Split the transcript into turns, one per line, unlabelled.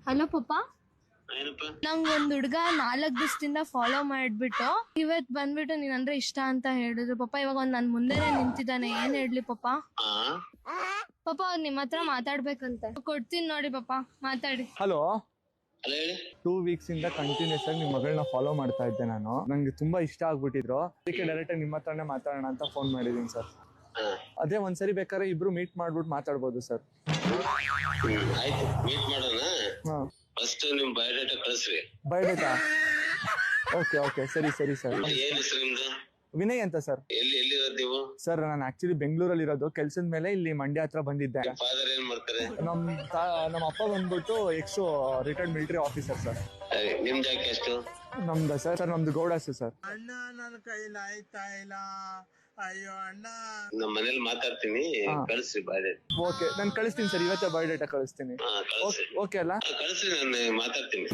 Hello ಪಪ್ಪ,
ಏನಪ್ಪ?
ನಂಗೊಂದ್ ಹುಡ್ಗ 4 ದಿವಸದಿಂದ ಫಾಲೋ ಮಾಡ್ಬಿಟ್ಟು ಇವತ್ ಬಂದ್ಬಿಟ್ಟು ನೀನ್ ಅಂದ್ರೆ ಇಷ್ಟ ಅಂತ ಹೇಳಿದ್ರು ಪಪ್ಪ. ಇವಾಗ ಅವ್ನ್ ನನ್ ಮುಂದೆನೆ ನಿಂತಿದ್ದಾನೆ, ಏನ್ ಹೇಳ್ಲಿ ಪಪ್ಪ? ಪಪ್ಪ ಅವ್ರು ನಿಮ್ ಹತ್ರ ಮಾತಾಡ್ಬೇಕಂತೆ, ಕೊಡ್ತೀನಿ ನೋಡಿ ಪಪ್ಪ, ಮಾತಾಡಿ.
ಹಲೋ,
ಅಲ್ಲ ಹೇಳಿ.
2 ವೀಕ್ಸ್ ಇಂದ ಕಂಟಿನ್ಯೂಸ್ ಆಗಿ ನಿಮ್ ಮಗಳನ್ನ ಫಾಲೋ ಮಾಡ್ತಾ ಇದ್ದೆ ನಾನು. ನಂಗೆ ತುಂಬಾ ಇಷ್ಟ ಆಗ್ಬಿಟ್ಟಿದ್ರು, ಅದಕ್ಕೆ ಡೈರೆಕ್ಟ್ ಆಗಿ ನಿಮ್ಮ ಹತ್ರನೇ ಮಾತಾಡೋಣ ಅಂತ ಫೋನ್ ಮಾಡಿದೀನಿ ಸರ್. ಅದೇ ಒಂದ್ಸರಿ ಬೇಕಾದ್ರೆ ಇಬ್ರು ಮೀಟ್ ಮಾಡ್ಬಿಟ್ಟು ಮಾತಾಡ್ಬೋದು ಸರ್.
ಆಯ್ತು, ಮೀಟ್ ಮಾಡೋಣ.
ಹಾ,
ಫಸ್ಟ್ ನಿಮ್ ಬಯೋಡೇಟಾ ಕಳಿಸ್ರಿ.
ಬಯೋಡೇಟಾ? ಓಕೆ ಓಕೆ, ಸರಿ ಸರಿ ಸರ್.
ಏನ್ ಹೆಸರು ನಿಮ್ದು?
ವಿನಯ್ ಅಂತ ಸರ್.
ಎಲ್ಲಿ ಇರೋದು ನೀವು?
ಸರ್ ನಾನು ಆಕ್ಚುಲಿ ಬೆಂಗಳೂರಲ್ಲಿ ಇರೋದು, ಕೆಲ್ಸದ ಮೇಲೆ ಇಲ್ಲಿ ಮಂಡ್ಯ ಹತ್ರ ಬಂದಿದ್ದೆ.
ಫಾದರ್ ಏನ್ ಮಾಡ್ತಾರೆ?
ನಮ್ಮ ಅಪ್ಪ ಬಂದ್ಬಿಟ್ಟು ರಿಟೈರ್ಡ್ ಮಿಲಿಟರಿ ಆಫೀಸರ್ ಸರ್.
ಸರಿ, ನಿಮ್ ಜಾಗ ಎಷ್ಟು?
ನಮ್ದು ಸರ್ ನಮ್ದು ಗೌಡಾಸು ಸರ್.
ಅಣ್ಣ ನನ್ನ ಕೈಲಿ ಆಯ್ತಾ ಇಲ್ಲ, ಅಯ್ಯೋ ಅಣ್ಣ.
ನಮ್ಮ ಮನೇಲಿ ಮಾತಾಡ್ತೀನಿ, ಕಳಿಸ್ರಿ ಬಯೋಡೇಟಾ.
ಓಕೆ, ನಾನು ಕಳಿಸ್ತೀನಿ ಸರ್, ಇವತ್ತೇ ಬಯೋಡೇಟಾ ಕಳಿಸ್ತೀನಿ.
ಕಳಿಸ್ರಿ.
ಓಕೆ ಅಲ್ಲ?
ಕಳಿಸ್ರಿ, ನಾನು ಮಾತಾಡ್ತೀನಿ.